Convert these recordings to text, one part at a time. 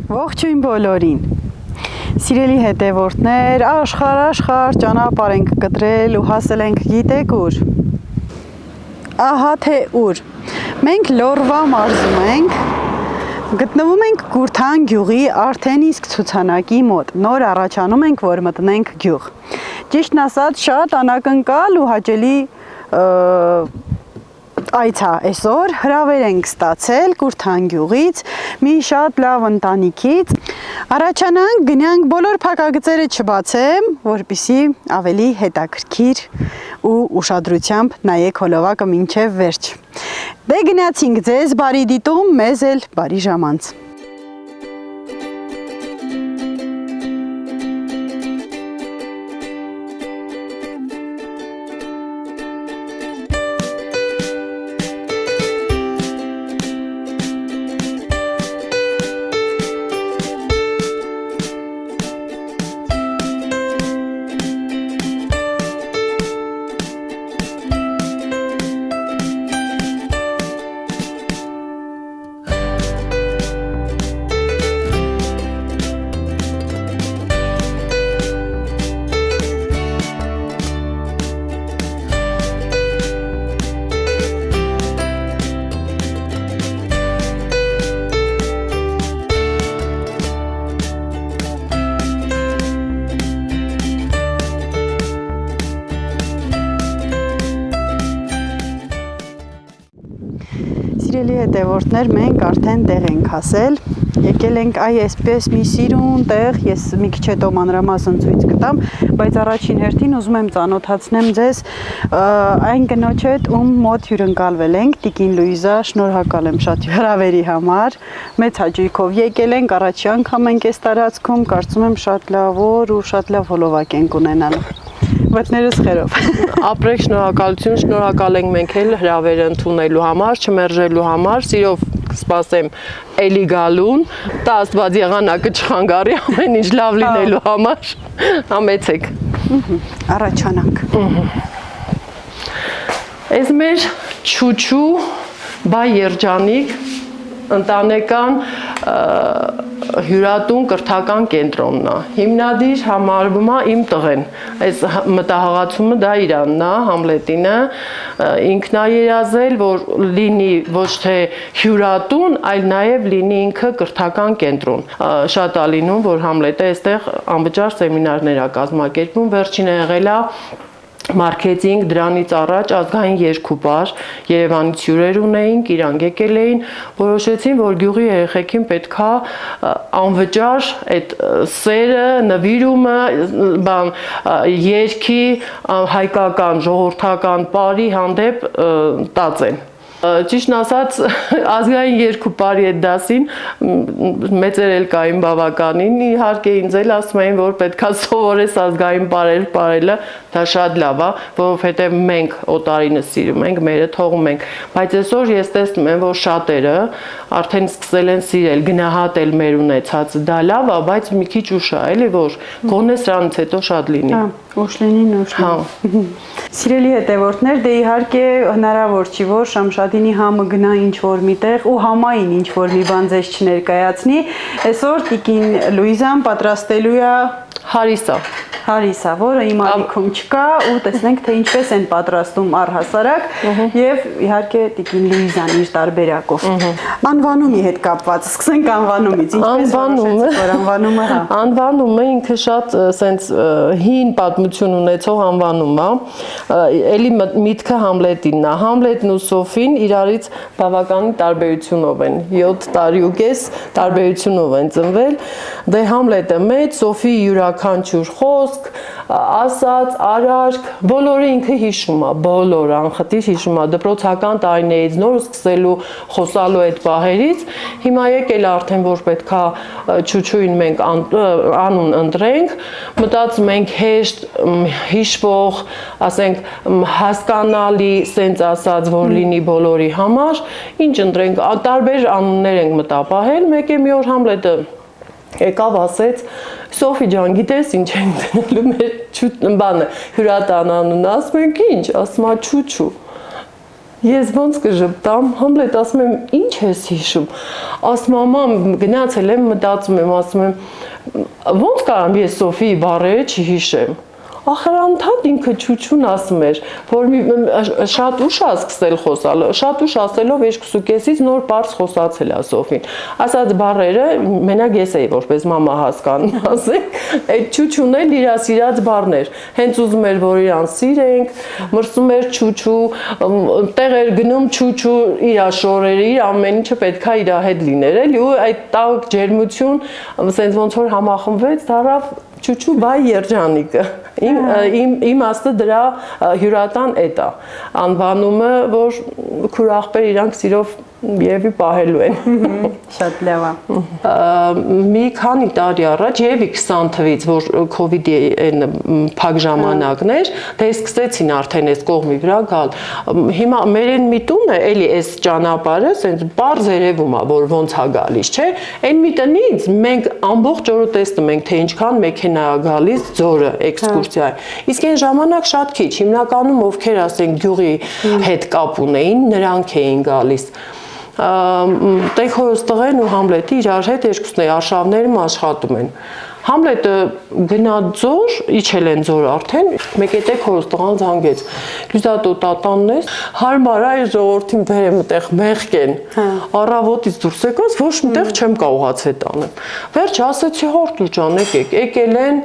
Ողջույն բոլորին։ Սիրելի հետևորդներ, աշխարհ ճանապարհ ենք կտրել ու հասել ենք գիտեք ուր։ Ահա թե ուր։ Մենք Լոռվա մարզում ենք։ Գտնվում ենք Գուրթան գյուղի արդեն իսկ ցուցանակի մոտ։ Նոր առաջանում ենք, որ մտնենք գյուղ։ Ճիշտն ասած, շատ անակնկալ ու հաճելի այցա այսօր հրավեր ենք ստացել Գուրթան գյուղից, մի շատ լավ ընտանիքից։ Առաջանանք, գնանք, բոլոր փակագծերը չբացեմ, որպեսզի ավելի հետաքրքիր ու ուշադրությամբ նայեք հոլովակը մինչև վերջ։ Դե գնացինք, ձեզ բարի դիտում, մեզ էլ բարի ժամանց։ Սիրելի հետևորդներ, մենք արդեն տեղ ենք հասել, եկել ենք այսպես մի սիրուն տեղ, ես մի քիչ հետո մանրամասն ցույց կտամ, բայց առաջին հերթին ուզում եմ ծանոթացնեմ ձեզ այն կնոջ հետ, ում մոտ հյուրընկալվել ենք, Տիկին Լուիզա, շնորհակալ եմ շատ հրավերի համար, մեծ հաճույքով եկել ենք, առաջի անգամ ենք այս տարածքում, կարծում եմ շատ լավ օր ու շատ լավ հոլովակ ենք ունենալու։ Վտներս խերով։ Ապրեք, շնորհակալություն, շնորհակալ ենք մենք էլ հրավերը ընդունելու համար, չմերժելու համար, սիրով կսպասեմ էլի գալուն, տա Աստված եղանակը չխանգարի, ամեն ինչ լավ լինելու համար, համեցեք։ Առաջանանք։ Այս մեր չուչու բայ երջանիկ ընտանեկան հյուրատուն կրթական կենտրոնն է, հիմնադիր համարվում է իմ տղեն, այս մտահղացումը դա իրանն է, Համլետինը, ինքն է երազել, որ լինի ոչ թե հյուրատուն, այլ նաև լինի ինքը կրթական կենտրոն, շատ է լինում, որ Համլետը այստեղ անվճար սեմինարներ է կազմակերպում, վերջինը եղել է մարքեթինգ, դրանից առաջ ազգային երկուպար, Երևանից հյուրեր ունեինք, իրանք եկել էին, որոշեցին, որ գյուղի երեխեքին պետքա անվճար այդ սերը, նվիրումը, երգի, հայկական, ժողովրդական պարի հանդեպ տածեն։ Ճիշտն ասած, ազգային երկուպարի այդ դասին մեծեր էլ կային բավականին, իհարկե ինձ էլ ասում էին, որ պետքա սովորես ազգային պարեր պարելը, դա շատ լավ է, որովհետև մենք օտարինը սիրում ենք, մերը թողում ենք, բայց այսօր ես տեսնում եմ, որ շատերը արդեն սկսել են սիրել, գնահատել մեր ունեցածը, դա լավ է, բայց մի քիչ ուշ է, էլի որ գոնե սրանից հետո շատ լինի։ Ուշ լինի, ուշ լինի։ Սիրելի հետևորդներ, դե իհարկե հնարավոր չի, որ Շամշադինի համը գնա ինչ-որ միտեղ ու համային ինչ-որ մի բան ձեզ չներկայացնի, այսօր Տիկին Լուիզան պատրաստելու է հարիսա, որը իմ ալիքում չկա ու տեսնենք, թե ինչպես են պատրաստում առհասարակ և իհարկե Տիկին Լուիզան իր տարբերակով։ Անվանումի հետ կապված, սկսենք անվանումից, ինչպես որոշեցիք, որ անվանումը հա։ Անվանումը ինքը շատ սենց հին պատմություն ունեցող անվանում է, էլի միտքը Համլետինն է, Համլետն ու Սոֆին իրարից բավականին տարբերությունով են, 7 տարի ու կես տարբերությունով են ծնվել, դե Համլետը մեծ, Սոֆի յուրաքանչյուր խոսք, ասած, արարք, բոլորը ինքը հիշում է, բոլոր անխտիր հիշում է, դպրոցական տարիներից նոր սկսելու խոսալու այդ պահերից, հիմա եկել արդեն, որ պետքա չուչույն մենք անուն ընտրենք, մտածում ենք հեշտ, հիշվող, ասենք հասկանալի, սենց ասած, որ լինի բոլորի համար, ինչ ընտրենք, տարբեր անուններ ենք մտապահել, մեկ է մի օր Համլետը եկավ ասեց, Սոֆի ջան, գիտես ինչ ենք դնելու մեր հյուրատան անունը, ասում ենք ինչ, ասում է չուչու, Ես ոնց կժպտամ, Համլետ ասում եմ, ինչ ես հիշում։ Ասում մամա, գնացել եմ, մտածում եմ, ասում եմ, ոնց կարամ ես Սոֆիի բառերը չհիշեմ։ Ախր անդադ ինքը ճուճուն ասում էր, որ շատ ուշ է սկսել խոսալ, շատ ուշ ասելով 2.5-ից նոր բարձ խոսացել է Սոֆին։ Ասած բառերը մենակ ես էի որպես մամա հասկանում, ասենք, այդ ճուճուն էլ իր սիրած բառներ։ Հենց ուզում էր, որ իրան սիրենք, մրսում էր ճուճու, տեղ էր գնում ճուճու, իր շորերը, իր ամեն ինչը պետքա իր հետ լիներ, էլի ու այդ տաք ջերմություն, ասենց ոնց որ համախմբվեց, դարավ ճուճու բայ երջանիկը։ Իմ աստը դրա հյուրատան էդ է, անվանումը, որ քուրախպեր իրանք սիրով Եվի պահելու են։ Շատ լավ է։ Մի քանի տարի առաջ Եվի 20 թվից, որ COVID-ի այն փակ ժամանակն էր, դե սկսեցին արդեն այս կողմի վրա գալ։ Հիմա մեր այն միտումը, էլի այս ճանապարհը, ասենց բարձ երևում է, որ ոնց է գալիս, չէ՞։ Այն մի տնից մենք ամբողջ օրը տեսնում ենք, թե ինչքան մեքենա է գալիս ձորը էքսկուրսիա։ Իսկ այն ժամանակ շատ քիչ, հիմնականում ովքեր ասենք գյուղի հետ կապ ունեին, նրանք էին գալիս։ Տեքորս տղեն ու Համլետի իրար հետ երկուսն է արշավներում աշխատում են։ Համլետը գնա ձոր, իջել են ձոր արդեն, մեկ է տեքորս տղան զանգեց։ Լյուզա տոտատանն ես, հարմար այ ժողովրդին բերեմ այդտեղ մեղք են։ Առավոտից դուրս եկած ոչ միտեղ չեմ կարողացել տանեմ։ Վերջ ասեցի հորտու ջան, եկեք, եկել են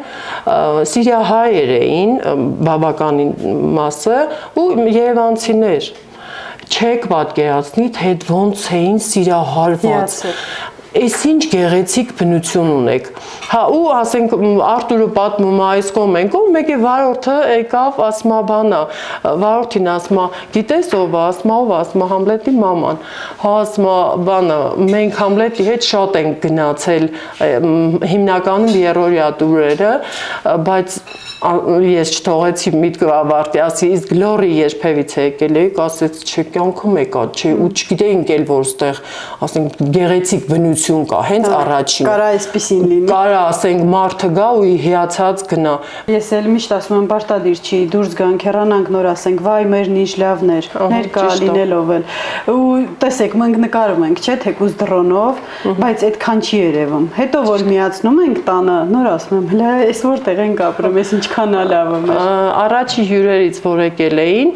սիրիահայեր էին, բավականին մասը ու երևանցիներ։ Չեք պատկերացնի, թե ոնց էին սիրահարված։ Այս ինչ գեղեցիկ բնություն ունեք։ Հա ու ասենք Արտուրը պատմում է այս կոմենկով, մեկ է վարորդը եկավ, ասում է բանա, վարորդին ասում է, գիտես ով է, ասում է ով, ասում է Համլետի մաման։ Հա ասում է բանը, մենք Համլետի հետ շատ ենք գնացել, հիմնականում երրորդյա տուրերը, բայց ես չթողեցի միտքը ավարտի, ասի իսկ Լորի երբևից է եկել եք, ասեց չէ կյանքում եկա, չէ ու չգիտեինք էլ որ ստեղ ասենք գեղեցիկ բնություն կա, հենց առաջին։ Կարա այսպեսին լինի։ Կարա ասենք մարդը գա ու հիացած գնա։ Ես էլ միշտ ասում եմ պարտադիր չի, դուրս գանք, հեռանանք նոր ասենք, վայ մեր ինչ լավներ, ներկա լինելով էլ։ Ու տեսեք, մենք նկարում ենք, չէ՞, թեկուզ դրոնով, բայց այդքան չի երևում։ Հետո որ միացնում ենք տանը, նոր ասում եմ, հələ այս որտեղ ենք ապրում, այս ինչքան է լավը մեր։ Առաջի հյուրերից որ եկել էին,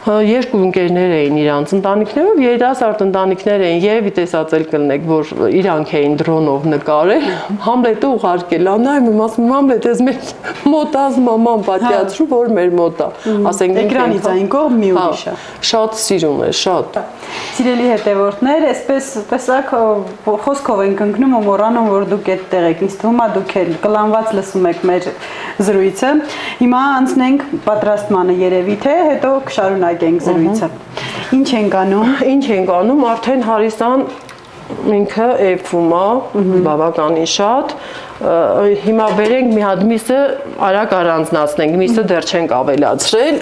երկու ընկերներ էին իրանց ընտանիքներով, երիտասարդ ընտանիքներ էին, երևի տեսածել կլնեք, որ իրանք էին դրոնով նկարել, Համլետը ուղարկել, անայում եմ ասում Համլետ, ես մեր մոտ ասում մաման պատյացրու, որ մեր մոտ է, ասենք էկրանից այն կողմ մի ուրիշ է։ Շատ սիրուն է, շատ։ Սիրելի հետևորդներ, այսպես տեսակ խոսքով ենք ընկնում ու մոռանում, որ դուք այդտեղ եք, ինձ թվում է դուք էլ կլանված լսում եք մեր զրույցը։ Հիմա անցնենք պատրաստմանը երևի թե, հետո կշարունակենք զրույցը։ Ինչ ենք անում։ Ինչ ենք անում, արդեն Հարիսան ինքը էփում է, բավականին շատ։ Հիմա բերենք մի հատ միսը արագ առանձնացնենք, միսը դեռ չենք ավելացրել։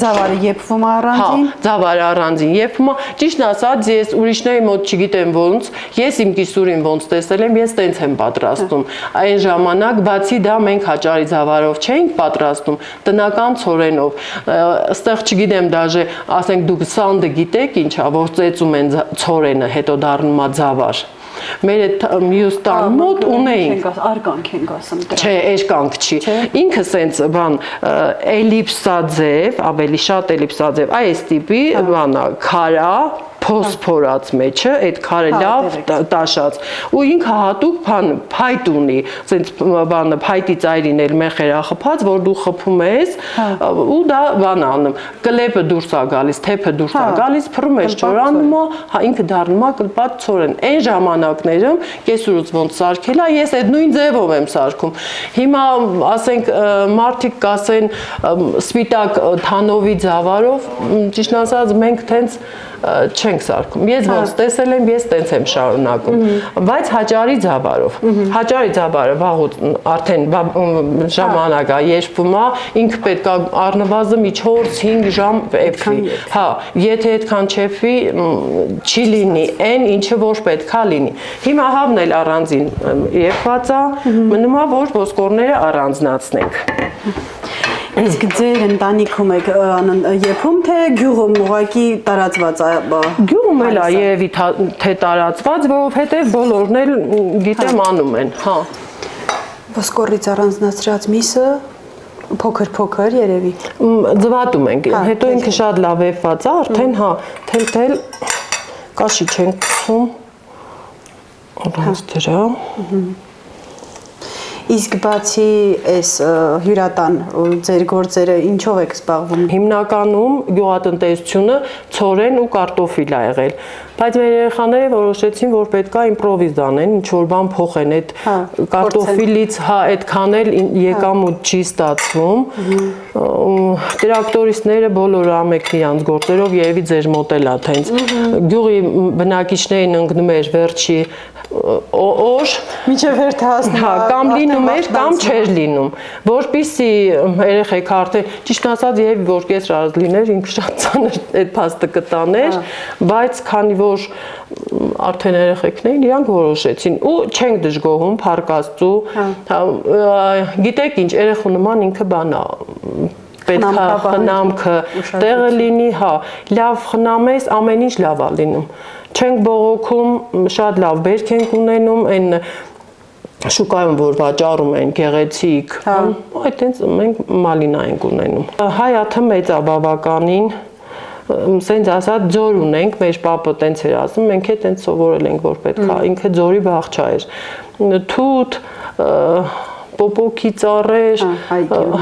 Ձավարը եփվում է առանձին։ Հա, ձավարը առանձին եփվում է։ Ճիշտն ասած, ես ուրիշների մոտ չգիտեմ ոնց, ես իմ կիսուրին ոնց տեսել եմ, ես տենց եմ պատրաստում։ Այն ժամանակ բացի դա մենք հաճարի ձավարով չէինք պատրաստում, տնական ցորենով։ Այստեղ չգիտեմ դաժե, ասենք դուք սանդը գիտեք ինչա, որ ծեծում են ցորենը, հետո դառնում է ձավար։ Մեր այդ մյուս տան մոտ ունեինք արկանք ենք ասում դրա։ Չէ, էշկանք չի։ Ինքը սենց բան էլիպսաձև, ավելի շատ էլիպսաձև, այս տիպի բանա, քարա փոսփորած մեջը, այդ քարը լավ տաշած ու ինքը հատուկ փայտ ունի, ասենց բանը փայտի ծայրին էլ մեխեր է խփած, որ դու խփում ես ու դա բան անում, կլեպը դուրս է գալիս, թեփը դուրս է գալիս, փռում ես ճորանում է, հա ինքը դառնում է կլպած ցորեն։ Այն ժամանակներում կեսուրուց ոնց սարքել է, ես այդ նույն ձևով եմ սարքում։ Հիմա ասենք մարդիկ կասեն սպիտակ թանովի ձավարով, ճիշտ ասած մենք տենց չենք սարքում։ Ես ոնց տեսել եմ, ես տենց եմ շարունակում, բայց հաճարի ձավարով։ Հաճարի ձավարը վաղուց արդեն ժամանակ է երբում է, ինքը պետք է առնվազն 4-5 ժամ էփվի։ Հա, եթե այդքան չեփվի, չի լինի այն ինչը որ պետք է լինի։ Հիմա հավն էլ առանձին եփված է, մնում է որ ոսկորները առանձնացնենք։ Իսկ ձեր ընտանիքում եք եփում թե գյուղում ուղակի տարածված է։ Գյուղում էլ է երևի թե տարածված, որովհետև բոլորն էլ գիտեմ անում են, հա։ Ոսկորից առանձնացրած միսը փոքր երևի։ Ձվատում ենք, հետո ինքը շատ լավ եփված է, արդեն հա, թել կաշի չենք խում։ Առանց դրա։ Իսկ բացի այս հյուրատան ձեր գործերը ինչով եք զբաղվում։ Հիմնականում գյուղատնտեսությունը ցորեն ու կարտոֆիլ է եղել, բայց մեր երեխաները որոշեցին, որ պետքա իմպրովիզ անեն, ինչ որ բան փոխեն, այդ կարտոֆիլից հա այդքան էլ եկամուտ չի ստացվում։ Տրակտորիստները բոլորը ամենքն իրանց գործերով երևի ձեր մոտ էլ է տենց։ Գյուղի բնակիչներին ընկնում էր վերջի օր, մինչև հերթը հասնում, հա, կամ լինում էր, կամ չէր լինում, որպեսզի երեխեք արդեն, ճիշտ ասած երևի որ կեսրած լիներ, ինքը շատ ծանր այդ փաստը կտաներ, բայց քանի որ արդեն երեխեքն էին, իրանք որոշեցին ու չենք դժգոհում, փառք Աստծու, գիտեք ինչ, երեխու նման ինքը բան է, պետքա խնամքը տեղը լինի, հա, լավ խնամես, ամեն ինչ լավ է լինում։ Չենք բողոքում, շատ լավ բերք ենք ունենում, այն շուկայում որ վաճառում են գեղեցիկ, այդտենց մենք մալինա ենք ունենում։ Հայաթը մեծ է բավականին, սենց ասած ձոր ունենք, մեր պապը տենց էր ասում, մենք է տենց սովորել ենք, որ պետքա, ինքը ձորի բաղջա էր։ Թութ, պոպոքի ծառեր,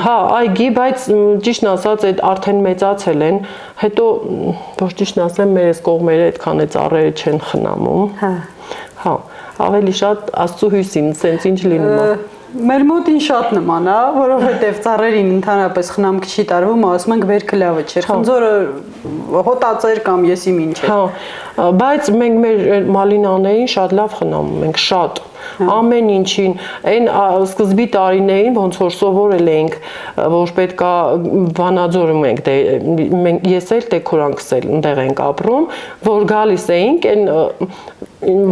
հա, այգի, բայց ճիշտ ասած այդ արդեն մեծացել են, հետո որ ճիշտ ասեմ, մեր այս կողմերը այդքան է ծառերը չեն խնամում։ Հա, ավելի շատ Աստծո հույսին, սենց ինչ լինում է։ Մեր մոտին շատ նման է, որովհետև ծառերին ընդհանրապես խնամք չի տարվում, ասում ենք վերքը լավը չէր, խնձորը հոտածեր կամ եսի ինչ է։ Հա, բայց մենք մեր մալինաներին շատ լավ խնամում ենք, շատ։ Ամեն ինչին, այն սկզբի տարիներին ոնց որ սովորել էինք, որ պետքա Վանաձորում ենք, ես էլ Տեքորանքս էլ ընդեղ ենք ապրում, որ գալիս էինք,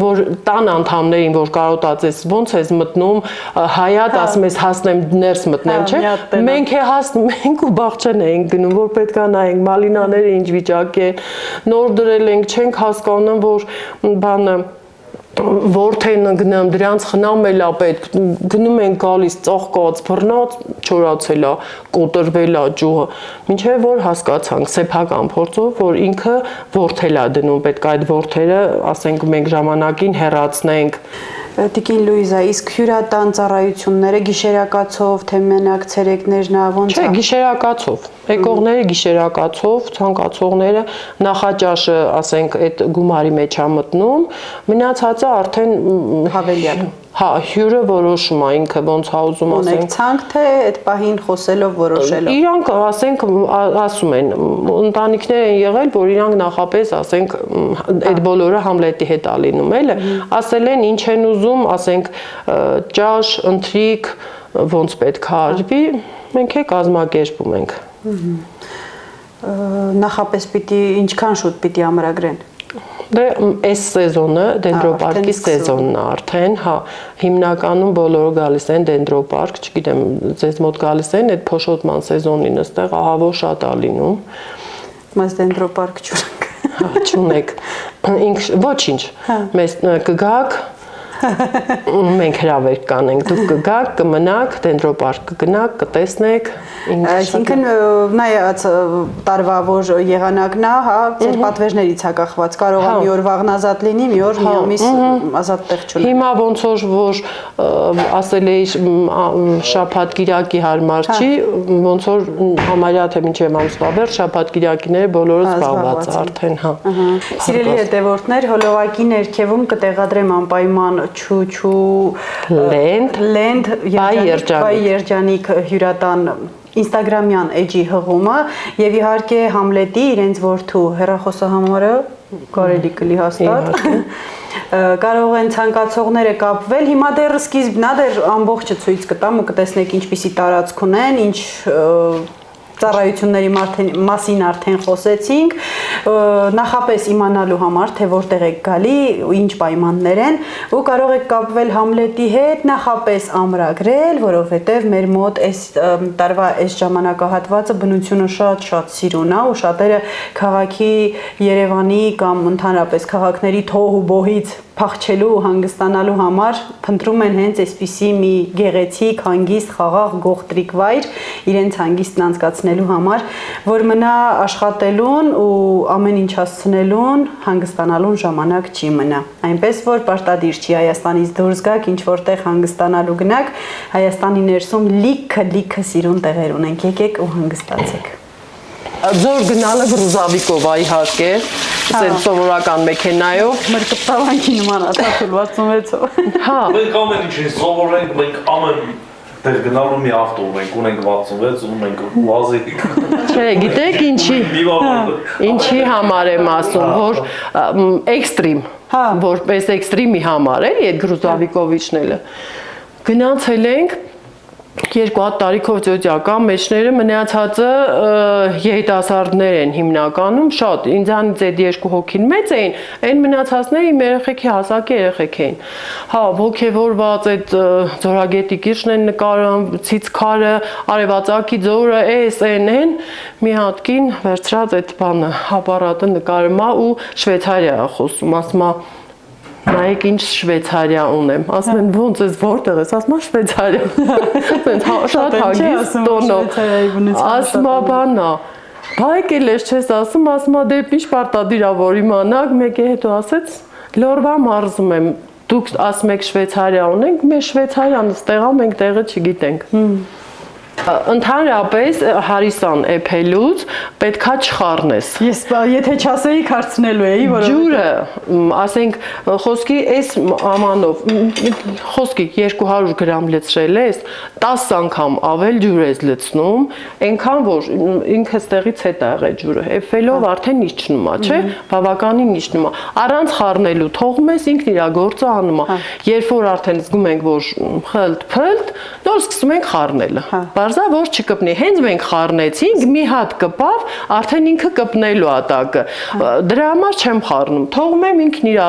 որ տան անդամներին, որ կարոտացես, ոնց ես մտնում, հայատ ասում ես հասնեմ ներս մտնեմ, չէ, մենք է հասնում ենք ու բաղջեն էինք գնում, որ պետքա նայենք մալինաները ինչ վիճակ են, նոր դրել ենք, չենք հասկանում, որ բանը որդեն ընկնեմ, դրանց խնամել է պետք, գնում են գալիս, ծաղկած, բռնած, չորացել է, կոտրվել է ջուղը, մինչև որ հասկացանք սեփական փորձով, որ ինքը որդել է դնում, պետք է այդ որդերը, ասենք մենք ժամանակին հեռացնենք։ Տիկին Լուիզա, իսկ հյուրատան ծառայությունները գիշերակացով, թե մենակ ցերեկներն ոնց է։ Չէ, գիշերակացով։ Եկողները գիշերակացով, ցանկացողները նախաճաշը, ասենք, այդ գումարի մեջ է մտնում, մնացածը արդեն հավելյալ։ Հա, հյուրը որոշում է ինքը ոնց է ուզում ասենք։ Ունեք ցանկ թե այդ պահին խոսելով որոշելով։ Իրանք ասենք ասում են, ընտանիքներ են եղել, որ իրանք նախապես ասենք այդ բոլորը Համլետի հետ է լինում, էլի, ասել են ինչ են ուզում, ասենք ճաշ, ընթրիք, ոնց պետք է արվի, մենք է կազմակերպում ենք։ Նախապես պիտի ինչքան շուտ պիտի ամրագրեն։ Դե այս սեզոնը դենդրոպարկի սեզոնն է արդեն, հա, հիմնականում բոլորը գալիս են դենդրոպարկ, չգիտեմ, ձեզ մոտ գալիս են այդ փոշոտման սեզոնին, այստեղ ահավոր շատ է լինում։ Մաս դենդրոպարկ չունենք։ Հա, չունեք։ Ինքը ոչինչ։ Մեզ կգաք, մենք հրավերք կանենք, դուք կգաք, կմնաք, դենդրոպարկ կգնաք, կտեսնեք։ Այսինքն նայած տարվա որ եղանակն է, հա, ձեր պատվերներից է կախված, կարող է մի օր վաղն ազատ լինի, մի օր մի ամիս ազատ տեղ չունենա։ Հիմա ոնց որ ասել էի շաբաթ կիրակի հարմար չի, ոնց որ համարյա թե մինչև ամսվա վերջ շաբաթ կիրակիները բոլորը զբաղված արդեն, հա։ Սիրելի հետևորդներ, հոլովակի ներքևում կտեղադրեմ անպայման Չուչու Լենդ Բայ երջանիկ հյուրատան Instagram-յան էջի հղումը եւ իհարկե Համլետի իրենց որդու հեռախոսահամարը կարելի կլի հաստատ կարող են ցանկացողները կապվել հիմա դեռ սկիզբն է դեռ ամբողջը ցույց կտամ ու կտեսնեք ինչպիսի տարածք ունեն ինչ ծառայությունների մասին արդեն խոսեցինք նախապես իմանալու համար, թե որտեղ եք գալի ու ինչ պայմաններ են, ու կարող եք կապվել Համլետի հետ, նախապես ամրագրել, որովհետև մեր մոտ այս տարվա այս ժամանակահատվածը բնությունը շատ սիրուն է ու շատերը քաղաքի Երևանի կամ ընդհանրապես քաղաքների թող ու բոհից փախչելու ու հանգստանալու համար փնտրում են հենց այսպիսի մի գեղեցիկ, հանգիստ, խաղաղ, գողտրիկ վայր իրենց հանգիստն անցկացնելու համար, որ մնա աշխատելուն ու ամեն ինչ հասցնելուն, հանգստանալուն ժամանակ չի մնա։ Այնպես որ պարտադիր չի Հայաստանից դուրս գաք, ինչ որտեղ հանգստանալու գնաք, Հայաստանի ներսում լիքը սիրուն տեղեր ունենք, եկեք ու հանգստացեք։ Ձոր գնալը գրուզավիկով է իհարկե, ասենց սովորական մեքենայով, մրկտավանքի նման աթաթուլ 66-ով։ հա։ Մենք ամեն ինչին սովորենք, մենք ամեն տեղ գնալու մի ավտո ունենք 66, ունում ենք վազիկ։ Չէ, գիտեք ինչի համար եմ ասում, որ էքստրիմ, որպես էքստրիմի համար էլի այդ գրուզավիկով իջնելը։ Գնացել ենք 2 հատ տարիքով ծոցյական մեջները մնացածը երիտասարդներ են հիմնականում, շատ ինձանից այդ 2 հոգին մեծ էին, այն մնացածները իմ երեխեքի հասակի երեխեք էին։ Հա, ոգևորված այդ ձորագետի կիրճն են նկարում, ցիցքարը, արևածագի ձորը, այն, մի հատ կին վերցրած այդ բանը, ապարատը նկարում է ու Շվեյցարիա է խոսում, ասում է նայեք ինչ Շվեյցարիա ունեմ, ասում են ոնց ես որտեղ ես, ասում եմ Շվեյցարիա, շատ հագիստ տոնով, ասում եմ բանա, բայք էլ ես չես ասում դեպ ինչ պարտադիր է որ իմանաք, մեկի հետո ասեց լորվա մարզում եմ, դուք ասում եք Շվեյցարիա ունենք, մեր Շվեյցարիան ստեղա մենք տեղը չգիտենք։ Ընդհանրապես հարիսան էփելուց պետքա չխառնես։ Ես եթե չասեիք հարցնելու էի, ջուրը, ասենք, խոսքի այս ամանով, խոսքի 200 գրամ լցրել ես, 10 անգամ ավել ջուր ես լցնում, այնքան որ ինքը ստեղից հետա եղե ջուրը, էփելով արդեն իջնում է, չէ՞, բավականին իջնում է։ Առանց խառնելու թողում ես ինքն իր գործը անում է։ Երբ որ արդեն զգում ենք, որ խլտ, նոր սկսում ենք խառնելը։ Բարձա որ չկպնի, հենց մենք խառնեցինք, մի հատ կպավ, արդեն ինքը կպնելու է տակը։ Դրա համար չեմ խառնում, թողում եմ ինքն իր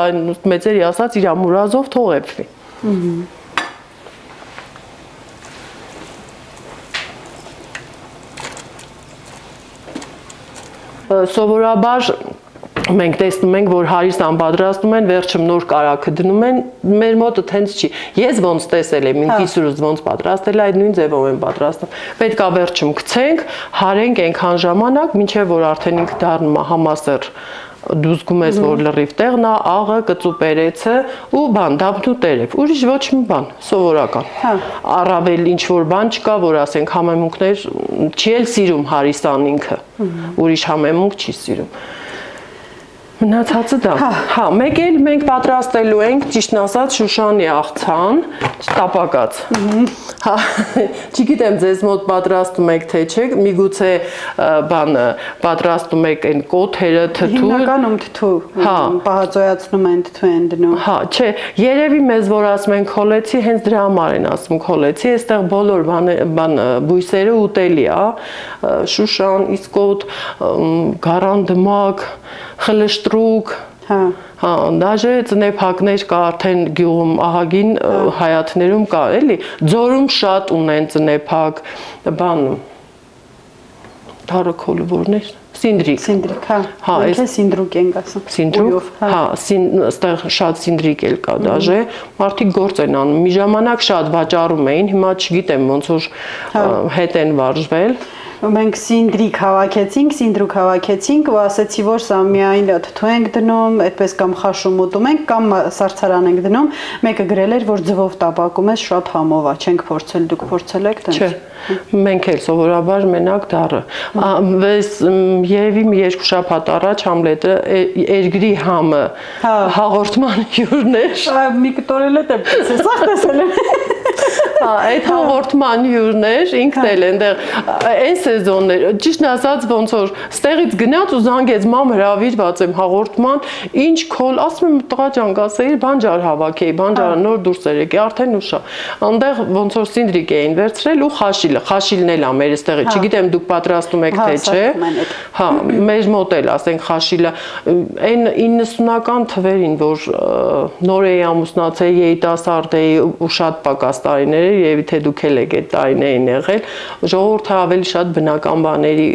մեծերի ասած իր մուրազով թող էփվի։ Սովորաբար մենք տեսնում ենք, որ հարիսան պատրաստում են, վերջում նոր կարագը դնում են, մեր մոտը տենց չի։ Ես ոնց տեսել եմ, իմ կիսուրս ոնց պատրաստել, այդ նույն ձևով են պատրաստում։ Պետք է վերջում գցենք, հարենք այնքան ժամանակ, մինչև որ արդեն ինքը դառնում է համասեռ, դու զգում ես, որ լրիվ տեղն է, աղը, կծու պերեցը ու բան, դաբնու տերև, ուրիշ ոչ մի բան, սովորական։ Առավել ինչ որ բան չկա, որ ասենք համեմունքներ չի էլ սիրում հարիսան ինքը, ուրիշ համեմունք չի սիրում։ Մնացածը դա։ Հա, մեկ էլ մենք պատրաստելու ենք, ճիշտն ասած, Շուշանի աղցան, տապակած։ Հա, չգիտեմ ձեզ մոտ պատրաստում եք թե չէ, միգուցե բանը պատրաստում եք այն կոթերը, թթու։ Հիմնականում թթու, պահածոյացնում են, թթու են դնում։ Հա, չէ, երևի մեզ որ ասում են քոլեցի, հենց դրա համար են ասում քոլեցի, այստեղ բոլոր բույսերը ուտելի է, շուշան, իսկոտ, գարանդմակ, խլշտրուկ, հա, դաժե ծնեփակներ կա արդեն գյուղում ահագին հայաթներում կա, էլի, ձորում շատ ունեն ծնեփակ, բան, թարոքոլը որներ, սինդրիկ, հա, ինչ է սինդրուկ ենք ասում, սինդրուկ, հա, այստեղ շատ սինդրիկ էլ կա դաժե, մարդիկ գործ են անում, մի ժամանակ շատ վաճառում էին, հիմա չգիտեմ ոնց որ հետ են վարժվել, մենք սինդրիկ հավաքեցինք ու ասեցի, որ սա միայն թթու ենք դնում, այդպես կամ խաշում ուտում ենք, կամ սարցարան ենք դնում, մեկը գրել էր, որ ձվով տապակում ես, շատ համով է, չենք փորձել, դուք փորձել եք տենց։ Չէ, մենք էլ սովորաբար մենակ դառը։ Երևի մի 2 շաբաթ առաջ Համլետը երկրի համը հաղորդման հյուրներ։ Մի կտորել է դեպս, սա տեսել եմ։ Այդ հաղորդման հյուրներ ինքն էլ այնտեղ այն սեզոններ, ճիշտ ասած ոնց որ ստեղից գնաց ու զանգեց մամ հրավիրված եմ հաղորդման, ինչ քոլ, ասում եմ տղա ջան, ասեի բանջար հավաքեի, բանջարը նոր դուրս էր եկել, արդեն ուշա։ Այնտեղ ոնց որ սինդրիկ էին վերցրել ու խաշիլն էլ ա մեր այստեղի, չգիտեմ դուք պատրաստում եք թե չէ։ Հա, մեր մոտ էլ ասենք խաշիլը այն 90-ական թվերին, որ նոր էի ամուսնացել, երիտասարդ էի ու շատ պակաս տարիներ էր, եւ թե դուք էլ եք այդ տարիներին եղել, ժողովուրդը ավելի շատ բնական բաների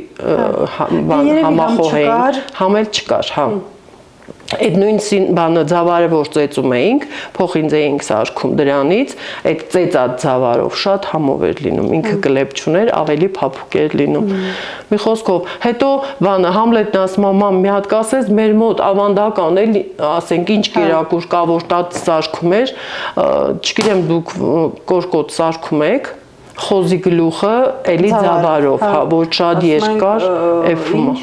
համախոհ էին, համ էլ չկար, հա։ Այդ նույն բանը ձավարը որ ծեծում էինք, փոխինձ էինք սարքում դրանից, այդ ծեծած ձավարով շատ համով էր լինում, ինքը կլեպ չուներ, ավելի փափուկ էր լինում։ Մի խոսքով, հետո բանը Համլետն ասում մամ, մի հատ կասես, մեր մոտ ավանդական էլի, ասենք ինչ կերակուր կա, որ տաց սարքում էր, չգիտեմ դուք կորկոտ սարքում եք, խոզի գլուխը էլի ձավարով, հա, որ շատ երկար էփում է։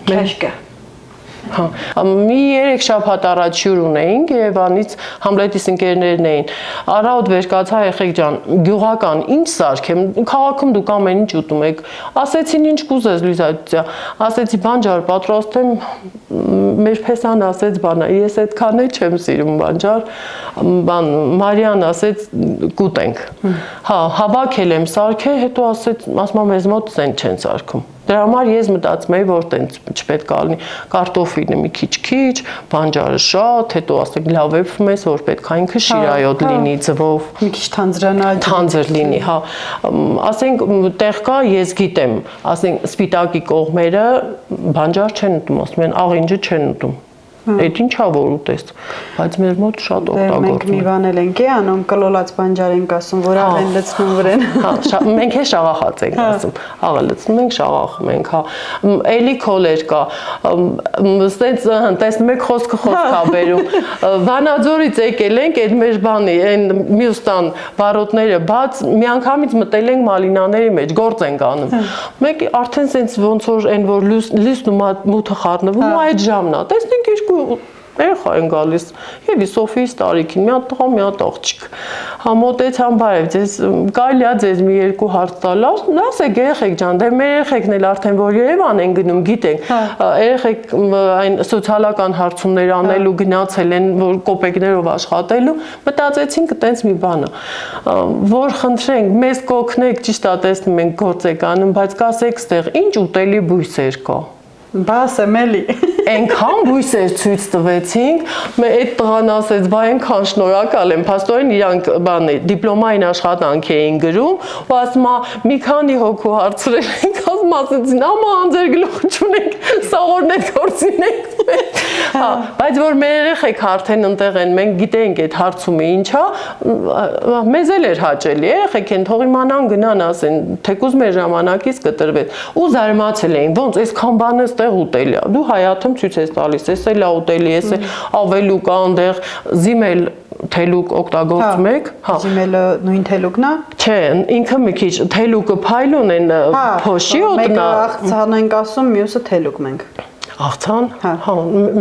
Քաշկա։ Հա, մի 3 շաբաթ առաջ հյուր ունեինք Երևանից, Համլետիս ընկերներն էին։ Առավոտ վեր կացա եղեք ջան, գյուղական ինչ սարքեմ, քաղաքում դուք ամեն ինչ ուտում եք։ Ասեցին ինչ կուզես Լույզա ջա։ Ասեցի բանջար պատրաստեմ, մեր փեսան ասեց բանա, ես այդքան էլ չեմ սիրում բանջար։ Բան Մարիան ասեց կուտենք։ Հա, հավաքել եմ սարքել, հետո ասեց, ասում եմ մեզ մոտ սեն չեն սարքում։ Դրա համար ես մտածում էի, որ տենց չպետք է լինի կարտոֆիլը մի քիչ, բանջարը շատ, հետո ասենք լավ էփում ես, որ պետք է ինքը շիրայոտ լինի, ձվով, մի քիչ թանձր լինի, հա։ Ասենք տեղ կա, ես գիտեմ, ասենք սպիտակի կողմերը բանջար չեն ուտում, ասում են աղինջը չեն ուտում։ Այդ ինչա որ ուտես, բայց մեր մոտ շատ օգտագործում։ Մենք մի բան էլ ենք անում, կլոլած բանջար ենք ասում, որ աղեն լցնում վրան։ Հա, մենք է շաղախած ենք ասում, աղը լցնում ենք, շաղախում ենք, հա։ Էլի քոլեր կա, ստենց տեսնում եք խոսքը ա բերում։ Վանաձորից եկել ենք, այդ մեր բանի, այն մյուս տան բարոտները բաց, միանգամից մտել ենք մալինաների մեջ, գործ ենք անում։ Մեկ արդեն սենց ոնց որ այն որ լույսն ու մութը խառնվում, ու այդ ժամն է, տեսնենք երկու երեխա են գալիս, եւ Սոֆիից տարիքին, մի հատ տղա, մի հատ աղջիկ։ Հա մոտեցան բայև, ձեզ կարելի է ձեզ մի երկու հարց տալ, ասեք երեխեք ջան, դե մեր երեխեքն էլ արդեն որ Երևան են գնում, գիտենք, երեխեք այն սոցիալական հարցումներ անելու գնացել են, որ կոպեկներով աշխատելու, մտածեցինք տենց մի բան է, որ խնդրենք, մեզ կօգնեք, ճիշտ է տեսնում ենք գործ եք անում, բայց կասեք ստեղ ինչ ուտելի բույսեր կա։ Բասեմ էլի։ Այնքան բույսեր ցույց տվեցինք, այդ տղան ասեց, բա այնքան շնորհակալ եմ, փաստորեն իրանք բան է, դիպլոմային աշխատանք էին գրում, ու ասում է, մի քանի հոգու հարցրել ենք, ասում ասեցին, աման ձեր գլուխը չունենք, սաղորն այդ գործին ենք։ Հա, բայց որ մեր երեխեք արդեն ընտեղ են, մենք գիտենք այդ հարցումը ինչա, մեզ էլ էր հաճելի, երեխեք են թող իմանան գնան ասեն, թեկուզ մեր ժամանակից կտրվեց, ու զարմացել էին, ոնց այսքան բանը ստեղ ուտելի է, դու հայաթում ցույց ես տալիս, էս էլ է ուտելի, էս է ավելուկ այնտեղ զիմել թելուկ օգտագործում եք, հա։ Զիմելը նույն թելուկն է։ Չէ, ինքը մի քիչ թելուկը փայլուն են փոշի օտնա։ Մեկը աղցան ենք ասում, մյուսը թելուկ մենք։ Աղցան, հա,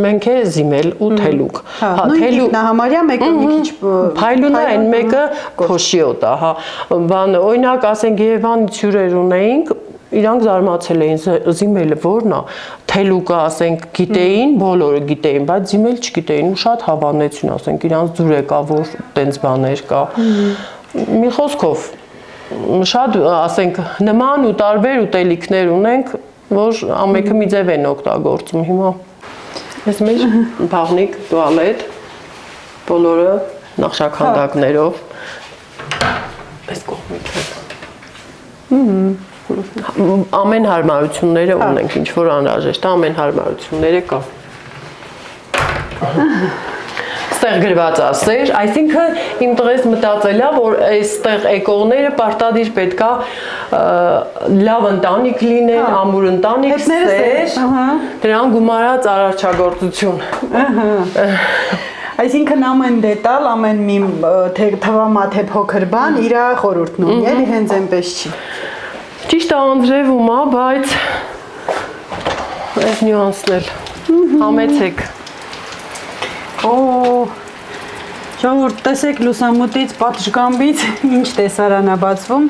մենք է զիմել ու թելուկ։ Հա, թելուկն է համարյա մեկը մի քիչ փայլուն է, այն մեկը փոշի օտ է, հա։ Բանը, օրինակ ասենք Երևանից հյուրեր ունեինք, իրանք զարմացել էին զիմելը որն է, թելուկը ասենք գիտեին, բոլորը գիտեին, բայց զիմել չգիտեին ու շատ հավանեցին, ասենք իրանք ձուր եկա, որ տենց բաներ կա։ Մի խոսքով, շատ ասենք նման ու տարբեր ուտելիքներ ունենք, որ ամենքը մի ձև են օգտագործում հիմա։ Ես մեր բաղնիկ, տուալետ, բոլորը նախշաքանդակներով, այս կողմից են։ Ամեն հարմարությունները ունենք, ինչ որ անհրաժեշտ է, ամեն հարմարությունները կա։ Ստեղ գրված է սեր, այսինքն իմ տղես մտածել է, որ այստեղ եկողները պարտադիր պետքա լավ ընտանիք լինեն, ամուր ընտանիք, սեր, դրան գումարած արարչագործություն։ Այսինքն ամեն դետալ, ամեն մի թվամաթե փոքր բան իր խորհուրդն ունի, էլի հենց այնպես չի։ Ճիշտ է անձրևում է, բայց այս նյուանսն էլ համեցեք։ Օ, Ժողովուրդ, տեսեք լուսամուտից, պատշգամբից ինչ տեսարան է բացվում։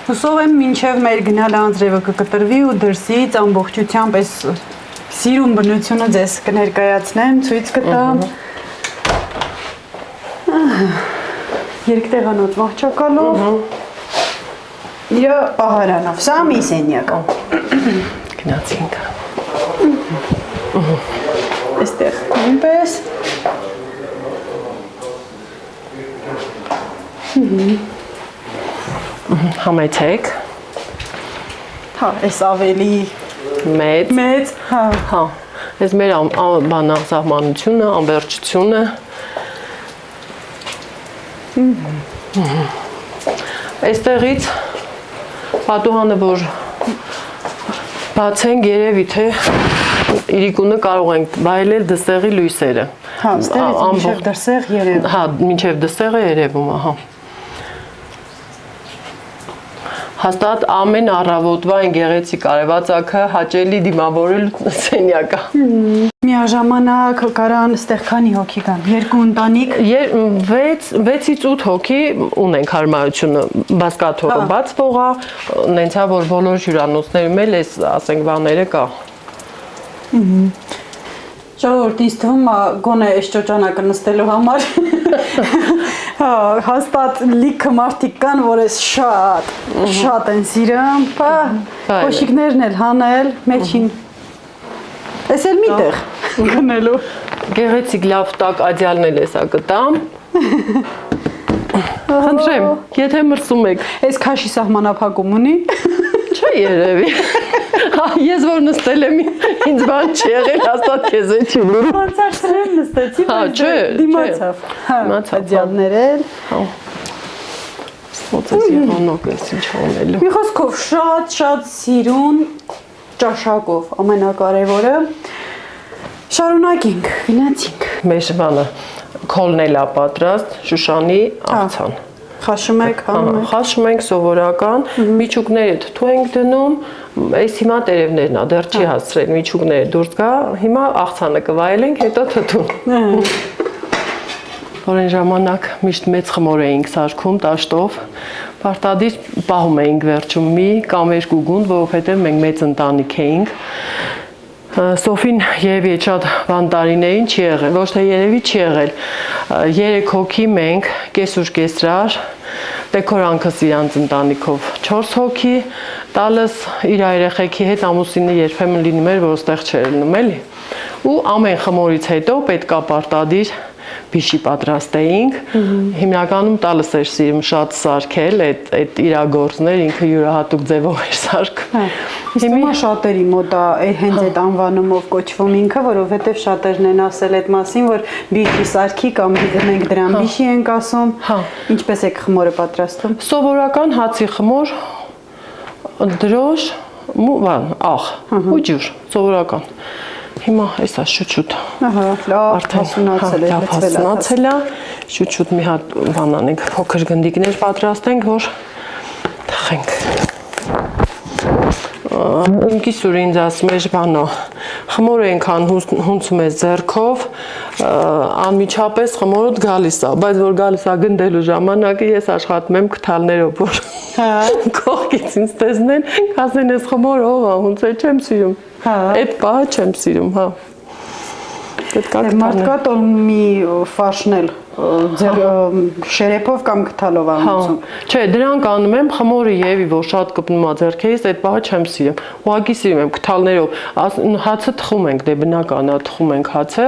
Հուսով եմ մինչև մեր գնալը անձրևը կկտրվի ու դրսից ամբողջությամբ այս սիրուն բնությունը ձեզ կներկայացնեմ, ցույց կտամ։ Երկտեղանոց մահճակալով։ Իր պահարանով, սա մի սենյակ։ Գնացինք։ Այստեղ նույնպես։ Համեցեք։ Հա, այս ավելի Մեծ։ հա։ Հա, այս մեր բանասահմանությունը, անվերջությունը։ Այստեղից պատուհանը, որ բացենք երևի թե իրիկունը կարող ենք վայելել դստեղի լույսերը։ Հա, ստերից մինչև դրսեղ երև։ Հա, մինչև դստեղը երևում է, հա։ Հաստատ ամեն առավոտվա այն գեղեցիկ արևածագը հաճելի դիմավորելու սենյակ է։ Միաժամանակ կարան ստեղ քանի հոգի կան։ Երկու ընտանիք։ 6-ից 8 հոգի ունենք հարմարությունը, բասկաթոռը բացվող է, նենց է որ բոլոր հյուրանոցներում էլ այս ասենք բաները կա։ Ժողովուրդ, ինձ թվում է գոնե այս ճոճանակը նստելու համար հա, հաստատ լիքը մարդիկ կան, որ այս շատ են սիրում, կոշիկներն էլ հանել, մեջին այս էլ մի տեղ գնելու Գեղեցիկ լավ տակ ադյալն էլ էսա գտամ։ Խնդրեմ, եթե մրսում եք։ Այս քաշի սահմանափակում ունի։ Չէ երևի։ Ես որ նստել եմ, ինձ բան չի եղել, հաստատ քեզ է չի լուրը։ Ոնցարցրեմ նստեցի, չէ, դիմացավ։ Հա, ադյալներ էլ։ Ոնց է ոնոք էս ինչ անելու։ Մի խոսքով շատ սիրուն ճաշակով ամենակարևորը։ Շարունակենք, գնացինք։ Մեր բանը քոլն էլ է պատրաստ, Շուշանի աղցան։ Խաշում եք, հանում եք։ Խաշում ենք սովորական, միջուկները թթու ենք դնում, այս հիմա տերևներն է, դեռ չի հասցրել միջուկները դուրս գա, հիմա աղցանը կվայելենք, հետո թթուն։ Որ այն ժամանակ միշտ մեծ խմոր էինք սարքում տաշտով, պարտադիր պահում էինք վերջում մի կամ երկու գունդ, որովհետև մենք մեծ ընտանիք էինք։ Սոֆին երևի շատ բան տարիներին չի եղել, ոչ թե երևի չի եղել, 3 հոգի մենք, կեսուր կեսրար, դեկորանքս իրանց ընտանիքով 4 հոգի, տալս իր երեխեքի հետ ամուսինը երբեմն լինում էր, որ ստեղ չէր լինում էլի, ու ամեն խմորից հետո պետքա պարտադիր բիշի պատրաստեինք, հիմնականում տալս էր սիրում շատ սարքել, այդ իրագործներ ինքը յուրահատուկ ձևով էր սարքում։ Հիմա շատերի մոտ է հենց այդ անվանումով կոչվում ինքը, որովհետև շատերն են ասել այդ մասին, որ բիշի սարքի կամ մենք դրան բիշի ենք ասում։ Ինչպես եք խմորը պատրաստում։ Սովորական հացի խմոր, դրոշ, աղ ու ջուր, սովորական։ Հիմա էսա շուտ-շուտ։ Ահա, լավ հասունացել է, հասունացել է, շուտ-շուտ մի հատ բան անենք, փոքր գնդիկներ պատրաստենք, որ թխենք։ Ինքիսուրը ինձ ասում էր բանո, խմորը ենքան հունցում ես ձեռքով, անմիջապես խմորոտ գալիս է, բայց որ գալիս է գնդելու ժամանակը ես աշխատում եմ կթալներով, որ կողքից ինձ տեսնեն, կասեն ես խմորը ով է, հունցել չեմ սիրում, այդ պահը չեմ սիրում, հա։ Մարդկա տոլմի ֆարշնել շերեփով կամ կթալով անցում։ Չէ, դրանք անում եմ խմորը եւի, որ շատ կպնում է ձեռքերից, այդ պահը չեմ սիրում։ Ուղղակի սիրում եմ կթալներով, հացը թխում ենք, դե բնական է, թխում ենք հացը։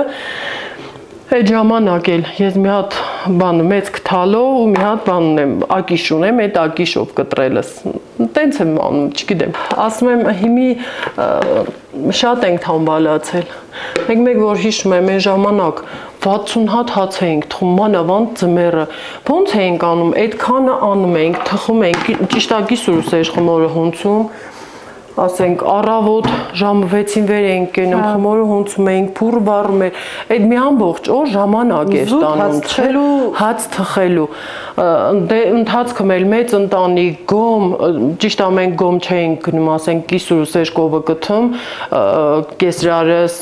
Այդ ժամանակ էլ ես մի հատ բան մեծ կթալով ու մի հատ բան ունեմ, ակիշ ունեմ, այդ ակիշով կտրելս։ Տենց եմ անում, չգիտեմ։ Ասում եմ, հիմի շատ ենք թամբալացել։ Մեկ որ հիշում եմ, այն ժամանակ 60 հատ հաց էինք թխում, մանավանդ ձմեռը։ Ոնց էինք անում, այդքանը անում էինք, թխում էինք, ճիշտ ակի սուրս էր խմորը հունցում, ասենք առավոտ ժամը 6-ին վեր ենք կենում, խմորը հունցում ենք, փուռ վառում ենք, այդ մի ամբողջ օր ժամանակ է ստանում, հաց թխելու, դե ընթացքում էլ մեծ ընտանիք, գոմ, ճիշտ ամեն գոմ չէինք գնում, ասենք կիսուր սեժկովը կթում, կեսրարս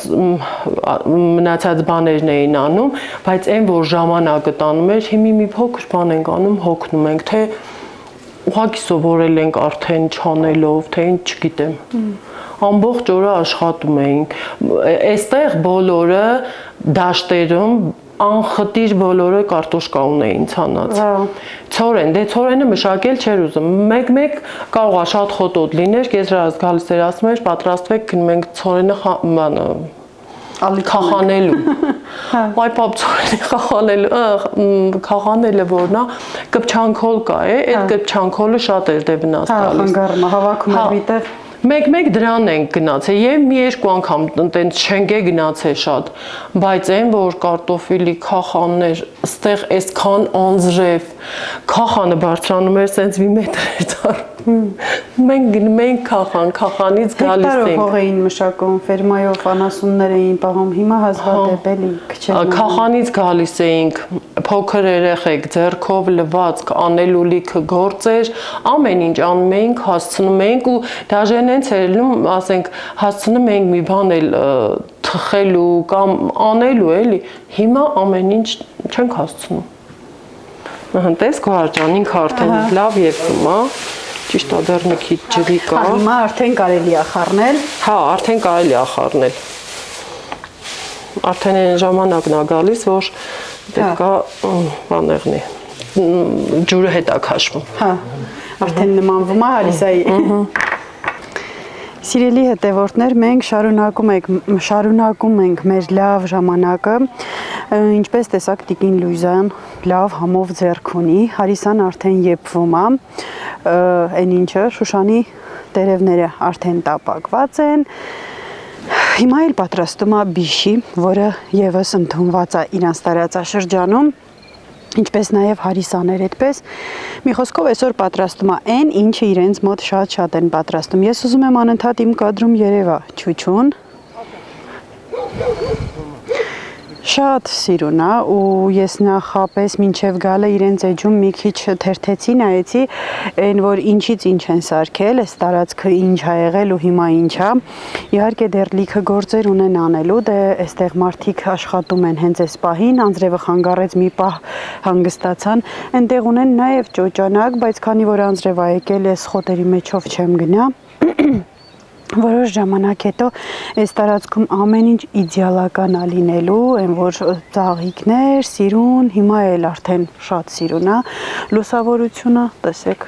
մնացած բաներն էին անում, բայց այն որ ժամանակը տանում էր, հիմի մի փոքր բան ենք անում, հոգնում ենք, թե ուղղակի սովորել ենք արդեն չանելով, թե ինչ չգիտեմ։ Ամբողջ օրը աշխատում էինք։ Այստեղ բոլորը դաշտերում անխտիր բոլորը կարտոշկա ունեին ցանած։ Ցորեն, դե ցորենը մշակել չէր ուզում։ Մեկ-մեկ կարող է շատ խոտոտ լիներ, կեսրարս գալիս էր ասում էր, պատրաստվեք, գնում ենք ցորենը քախանելու։ Այ պապ ցորենի քախանելը որն է, կպչանքոլ կա է, այդ կպչանքոլը շատ էր դե վնաս տալիս։ Խանգարում, հավաքում էր միտեղ։ Մեկ-մեկ դրան ենք գնացել եւ մի երկու անգամ տենց չենք է գնացել շատ, բայց այն որ կարտոֆիլի քախաններ, ստեղ այսքան անձրև, քախանը բարձրանում էր սենց մի մետր էր դառնում։ Մենք գնում ենք քախանից գալիս ենք։ Հեկտարով հող էին մշակում, ֆերմայով անասուններ էին պահում, հիմա հազվադեպ էլի քչեր։ Քախանից գալիս էինք, փոքր երեխեք, ձեռքով լվացք, անելու լիքը գործեր, ամեն ինչ անում էինք, հասցնում էինք ու դաժե հենց ելնում, ասենք, հասցնում էինք մի բան էլ թխելու կամ անելու էլի, հիմա ամեն ինչ չենք հասցնում։ Տես Գոհար ինքը արդեն լավ եկում է, ճիշտ է դեռ մի քիչ ջրի կա։ Հիմա արդեն կարելի է խառնել։ Հա, արդեն կարելի է խառնել։ Արդեն այն ժամանակն է գալիս, որ պետք է բաներն է, ջուրը հետ է քաշվում։ Հա, արդեն նմանվում է Հարիսայի։ Սիրելի հետևորդներ, մենք շարունակում ենք մեր լավ ժամանակը, ինչպես տեսակ Տիկին Լույզան լավ համով ձեռք ունի, Հարիսան արդեն եփվում է, այն ինչը Շուշանի տերևները արդեն տապակված են, հիմա էլ պատրաստում է բիշի, որը եւս ընդունված է իրանց տարածաշրջանում, ինչպես նաև Հարիսաներ այդպես, մի խոսքով այսօր պատրաստում է այն, ինչը իրենց մոտ շատ են պատրաստում։ Ես ուզում եմ անընդհատ իմ կադրում երևա Չուչուն։ Շատ սիրուն է ու ես նախապես մինչև գալը իրենց էջում մի քիչ թերթեցի, նայեցի, այն որ ինչից ինչ են սարքել, այս տարածքը ինչ ա եղել ու հիմա ինչ ա։ Իհարկե դեռ լիքը գործեր ունեն անելու, դե այստեղ մարդիկ աշխատում են հենց այս պահին, անձրևը խանգարեց մի պահ հանգստացան, այնտեղ ունեն նաև ճոճանակ, բայց քանի որ անձրև ա եկել, ես խոտերի մեջով չեմ գնա։ Որոշ ժամանակ հետո այս տարածքում ամեն ինչ իդեալական է լինելու, այն որ ծաղիկներ, սիրուն, հիմա էլ արդեն շատ սիրուն է, լուսավորությունը, տեսեք,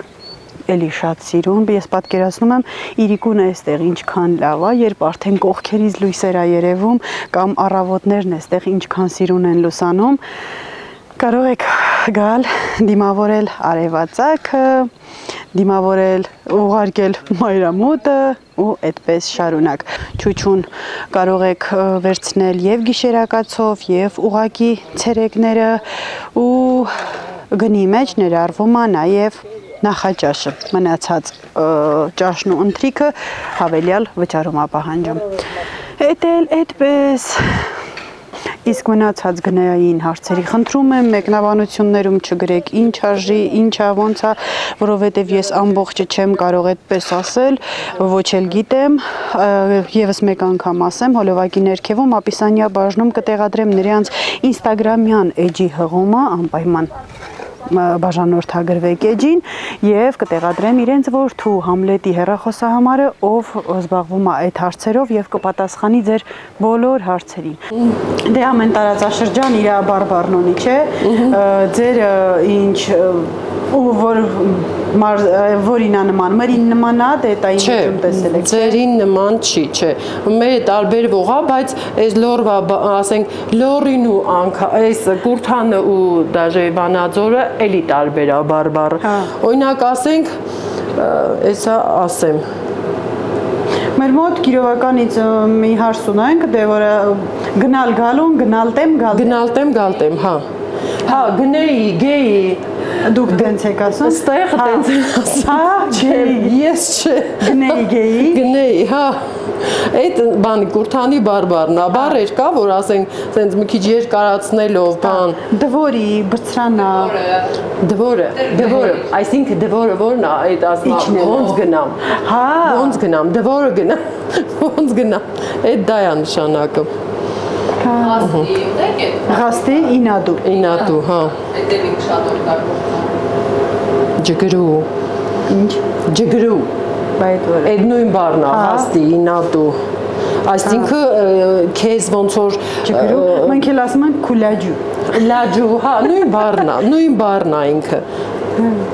էլի շատ սիրուն, ես պատկերացնում եմ իրիկունը այստեղ ինչքան լավ է, երբ արդեն կողքերից լույսեր է երևում կամ առավոտներն այստեղ ինչքան սիրուն են լուսանում, կարող եք գալ, դիմավորել արևածագը, դիմավորել, ուղարկել մայրամուտը ու այդպես շարունակ։ Չուչուն կարող եք վերցնել եւ գիշերակացով եւ ուղակի ցերեկները ու գնի մեջ ներառվում է նաեւ նախաճաշը, մնացած ճաշն ու ընթրիքը հավելյալ վճարում է պահանջում։ Այդպես իսկ մնացած գնային հարցերի խնդրում եմ մեկնաբանություններում չգրեք ինչ արժի, ինչա, ոնց է, որովհետև ես ամբողջը չեմ կարող այդպես ասել, ոչ էլ գիտեմ, եւս մեկ անգամ ասեմ, հոլովակի ներքևում Ապիսանյա բաժնում կտեղադրեմ նրանց Instagram-յան էջի հղումը անպայման բաժանորդագրվեք էջին եւ կտեղադրեմ իրենց որդու Համլետի հեռախոսահամարը, ով զբաղվում է այդ հարցերով եւ կպատասխանի ձեր բոլոր հարցերին։ Դե ամեն տարածաշրջան իր բարբառնունի, չէ՞։ Ձեր ինչ ու որին է նման, մերին նման է, դե դա ինչում տեսել եք։ Ձերին նման չի, չէ։ Մեր տարբերվող է, բայց այս լորվա, ասենք, լորին ու այս կուրթանը ու դաժե վանաձորը էլի տարբեր է բարբառը։ Օրինակ ասենք, էսա ասեմ։ Մեր մոտ Կիրովականից մի հարց ունենք, դե որը գնալ գալուն, գնալտեմ գալտեմ, հա։ Հա, գնեի, գեի։ Դուք դենց եք ասում։ Ստեղ դենց եմ ասում։ Հա, չէ, ես չէ։ Գնեի, գեի։ հա։ Այդ բանի կուրթանի բարբարն, բառեր կա, որ ասենք, ասենց մի քիչ երկարացնելով բան։ Դվորի, բրծրանա։ Դվորը, այսինքն դվորը որն է, այդ ասма ոնց գնամ։ Հա։ Ոնց գնամ, դվորը գնամ, ոնց գնամ։ Այդ դա է նշանակը։ Ղաստի ինադու։ Ինատու, հա։ Այդտեղից շատ օգտագործում։ Ջգրու։ Ինչ։ Ջգրու։ Այդ որը։ Այդ նույն բառն է, հաստի, ինատու։ Այսինքն քեզ ոնց որ Ջգրու, մենք էլ ասում ենք քուլաջու։ լաջու, հա, նույն բառն է ինքը։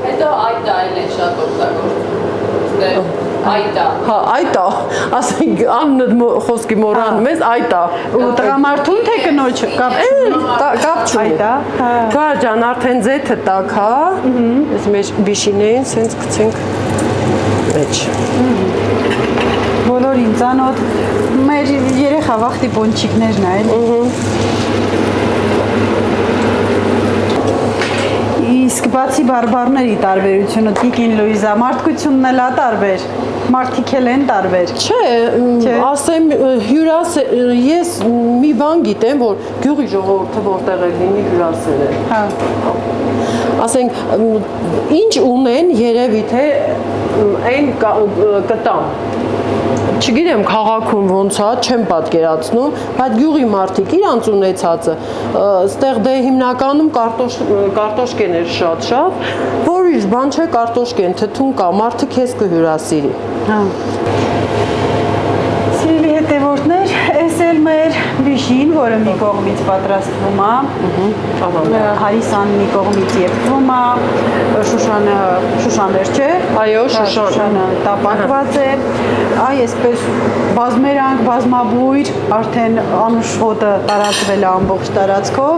Հետո այդա էլ է շատ օգտագործում։ Այդա։ Հա, այտա, ասենք աննդ խոսքի մորանում ես, այտա։ Ու տղամարդուն թե կնոջը Կապ չունի։ Այդա։ Գա ջան, արդեն ձեթը տակ, հա։ Ես մեր բիշինեին սենց գցենք մեջ։ Բոլորին ծանոթ մեր երեխա վախտի պոնչիկներն է, էլի։ Իսկ բացի բարբառների տարբերությունը Տիկին Լուիզա, մարդկությունն էլ է տարբեր, մարդիկ էլ են տարբեր։ Չէ, ասեմ ես մի բան գիտեմ, որ գյուղի ժողովուրդը որտեղ է լինի հյուրասեր է։ Հա։ Ասենք ինչ ունեն երևի թե այն կտամ։ Չգիտեմ քաղաքում ոնց է, չեմ պատկերացնում, բայց գյուղի մարդիկ իրանց ունեցածը, ստեղ դե հիմնականում կարտոշկեն էր շատ, որ իր բան չէ կարտոշկեն, թթուն կա, մարդը քեզ կհյուրասիրի։ Հա։ Սիրելի հետևորդներ, այս էլ մեր բիշին, որը մի կողմից պատրաստվում է, Հարիսան մի կողմից եփվում է, Շուշաներ չէ։ Այո, Շուշանը տապակված է, այսպես բազմերանք, բազմաբույր, արդեն անուշ հոտը տարածվել է ամբողջ տարածքով,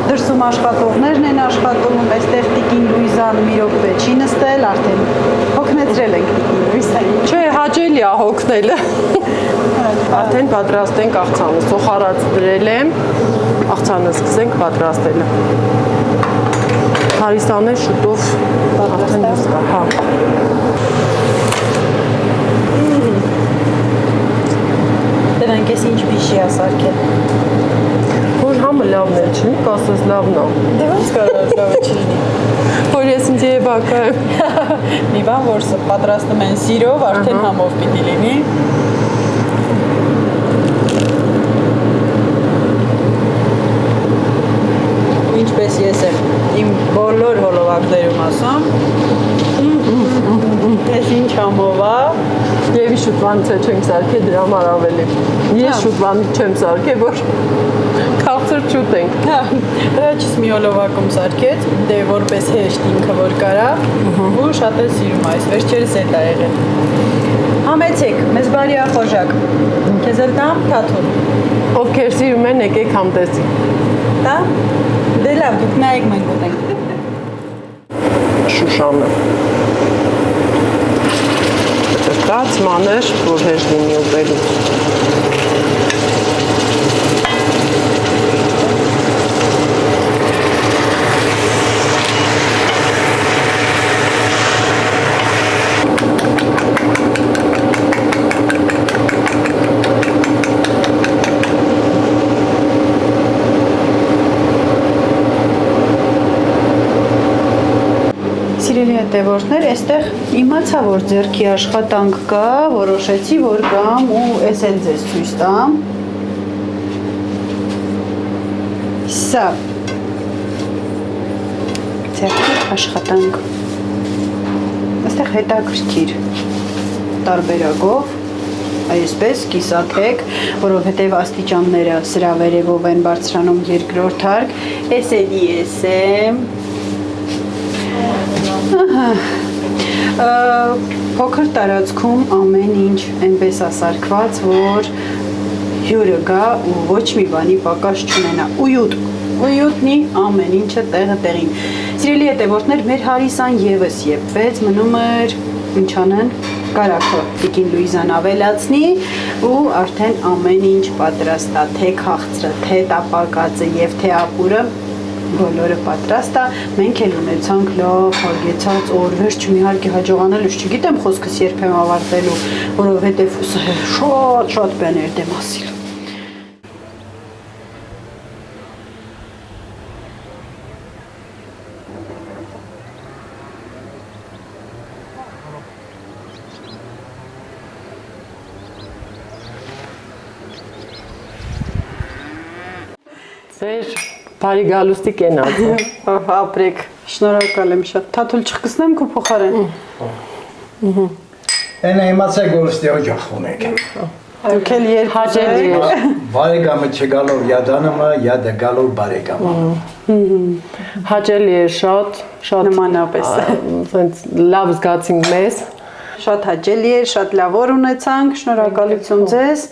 դրսում աշխատողներն են աշխատում, այստեղ Տիկին Լուիզան մի րոպե չի նստել, արդեն հոգնեցրել ենք Տիկին Լուիզային։ Չէ, հաճելի է հոգնելը։ Արդեն պատրաստենք աղցանը, սոխարած դրել եմ, աղցանը սկսենք պատրաստելը։ Հարիսանը շուտով արդեն նստա, հա։ Դրանք ես ինչ բիշի է սարքել։ Որ համը լավն է, չի, կասես լավն է։ Դե ոնց կարող լավը չլինի։ Որ ես ինձ եբակա եմ։ Մի բան, որ պատրաստում են սիրով, արդեն համով պիտի լինի։ Ինչպես ես եմ իմ բոլոր հոլովակներում ասում, ես ինչ համով է, Եվի շուտվանից է չենք սարքե, դրա համար ավելի։ Ես շուտվանից չեմ սարքե, որ քաղցր չուտենք։ հա, հրաչից մի հոլովակում սարքեց, դե որպես հեշտ ինքը որ կարա, ու շատ է սիրում այս, վերջերս էտ է եղել։ Համեցեք, մեզ բարի ախոժակ, քեզ էլ տամ, թաթուն, Ովքեր սիրում են, եկեք համտեսի։ տա, դե լավ, դուք նայեք մենք ուտենք։ Շուշանը։ Կաց մաներ, որ հեշտ լինի ուտելու։ Սիրելի հետևորդներ, այստեղ իմացա, որ ձեռքի աշխատանք կա, որոշեցի, որ գամ ու ես էլ ձեզ ցույց տամ։ Սա ձեռքի աշխատանք։ Այստեղ հետաքրքիր տարբերակով այսպես կիսաթեք, որովհետև աստիճանները սրա վերևով են բարձրանում երկրորդ հարկ, ես էլի ես եմ, փոքր տարածքում ամեն ինչ այնպես ասարկված, որ հյուրը գա ու ոչ մի բանի պակաս չունենա, ույուտնի ամեն ինչը տեղը տեղին։ Սիրելի հետևորդներ, մեր Հարիսան եւս եփվեց, մնում էր ինչ անեն, կարակը Տիկին Լուիզան ավելացնի ու արդեն ամեն ինչ պատրաստ է, թե քաղցրը, թե տապակածը եւ թե ապուրը բոլորը պատրաստ է, մենք էլ ունեցանք լավ հարգեցած օր, վերջում իհարկե հաջողանալուց չգիտեմ խոսքս երբեմ ավարտելու, որովհետև շատ բաներ դեմ ասիլ։ Ձեր բարի գալուստի կենացը։ Ապրեք, շնորհակալ եմ շատ։ Թաթուլ չխկսնեմ քո փոխարեն։ Այնա իմացեք որ ստի օջախ ունեք։ Դուք էլ Հաճելի երկու է։ Բարեկամը չգալով յադանումը, յադը գալով բարեկամը։ Հաճելի է շատ նմանապես։ Սենց լավ զգացինք մեզ։ Շատ հաճելի էր, շատ լավ օր ունեցանք, շնորհակալություն ձեզ,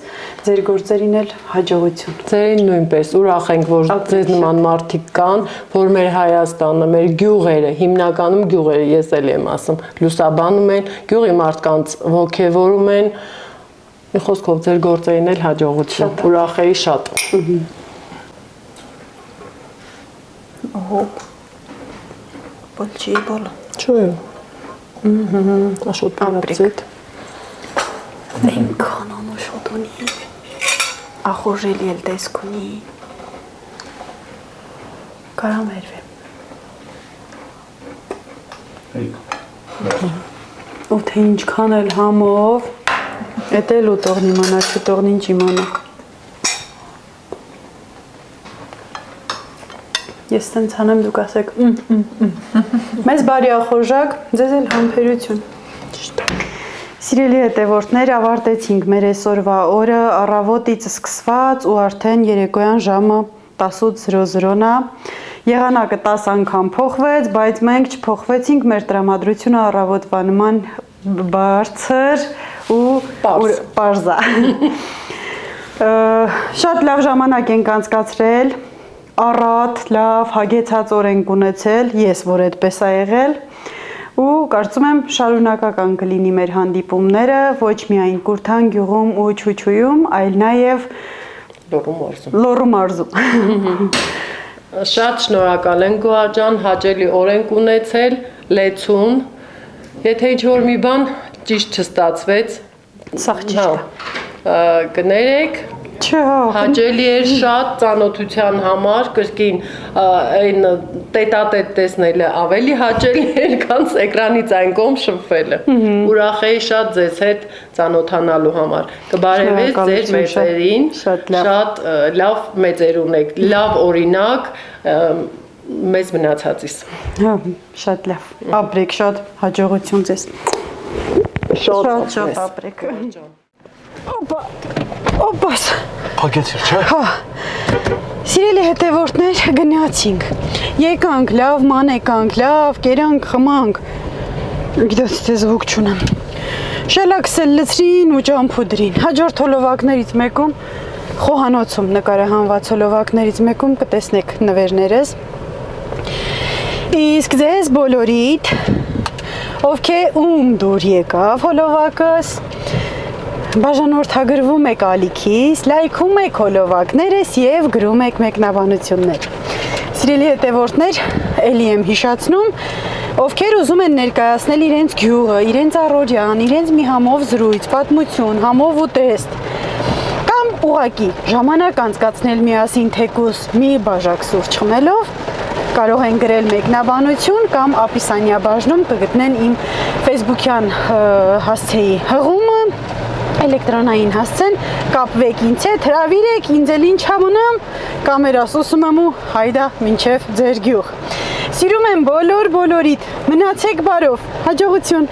ձեր գործերին էլ հաջողություն։ Ձերին նույնպես ուրախ ենք, որ ձեզ նման մարդիկ կան, որ մեր Հայաստանը, մեր գյուղերը, հիմնականում գյուղերը, ես էլ եմ ասում, լուսաբանում են, գյուղի մարդկանց ոգևորում են։ Մի խոսքով ձեր գործերին էլ հաջողություն։ Ուրախ էի շատ։ Օհո։ Բոլչի բոլ։ Չու։ Աշոտ ապրիկ։ Այնքան անուշոտ ունի, ախորժելի էլ տեսք ունի, կարամ երվեմ։ Ու թե ինչքան էլ համով, էտ էլ ուտողն իմանա, չուտողն ինչ իմանա։ Ես տենց հանեմ դուք ասեք, մեզ բարի ախորժակ, ձեզ էլ համբերություն։ Սիրելի հետևորդներ, ավարտեցինք մեր այսօրվա օրը, առավոտից սկսված ու արդեն երեկոյան ժամը 10:00-ն է։ Եղանակը 10 անգամ փոխվեց, բայց մենք չփոխվեցինք, մեր տրամադրությունը առավոտվա նման բարձր ու պարզ է։ Շատ լավ ժամանակ ենք անցկացրել, առատ, լավ, հագեցած օր ենք ունեցել, ես որ այդպես է եղել, ու կարծում եմ շարունակական կլինի մեր հանդիպումները, ոչ միայն Կուրթան գյուղում ու Չուչույում, այլ նաև Լոռու մարզում։ Շատ շնորհակալ ենք Գոհար ջան, հաճելի օր ենք ունեցել, լեցուն։ Եթե ինչ-որ մի բան ճիշտ չստացվեց, Սաղ ճիշտ է։ կներեք, հաճելի էր շատ ծանոթության համար, կրկին այն տետատետ տեսնելը ավելի հաճելի էր, քան էկրանից այն կողմ շփվելը։ Ուրախ էի շատ ձեզ հետ ծանոթանալու համար։ Կբարևես ձեր մեծերին, շատ լավ մեծեր ունեք, լավ օրինակ մեծ մնացածից։ Շատ լավ, ապրեք, շատ հաջողություն ձեզ։ Շատ ապրեք։ Օպաս։ Փակեցիր, չէ՞։ Հա։ Սիրելի հետևորդներ, գնացինք։ Եկանք, լավ ման եկանք, լավ, կերանք, խմանք։ Գիտես, թե զվուկ չունեմ։ Շելաքսել լցրին ու ճամփուդրին։ Հաջորդ հոլովակներից մեկում, խոհանոցում նկարահանված հոլովակներից մեկում կտեսնեք նվերներս։ Իսկ ձեզ բոլորիդ, ովքեր ում դուր եկավ հոլովակս, բաժանորդագրվում եք ալիքիս, լայքում եք հոլովակներս և գրում եք մեկնաբանություններ։ Սիրելի հետևորդներ, էլի եմ հիշացնում, ովքեր ուզում են ներկայացնել իրենց գյուղը, իրենց առօրյան, իրենց մի համով զրույց, պատմություն, համով ուտեստ, կամ ուղղակի ժամանակ անցկացնել միասին թեկուզ մի բաժակ սուրճ խմելով, կարող են գրել մեկնաբանություն կամ ապիսանյաբաժնում կգտնեն իմ Facebook-յան հասցեի հղումը, էլեկտրոնային հասցեն, կապվեք ինձ հետ, հրավիրեք, ինձ էլ ինչ համանամ, կամերաս ուսում եմ ու հայդա մինչև ձեր գյուղ։ Սիրում եմ բոլորիդ, մնացեք բարով, հաջողություն։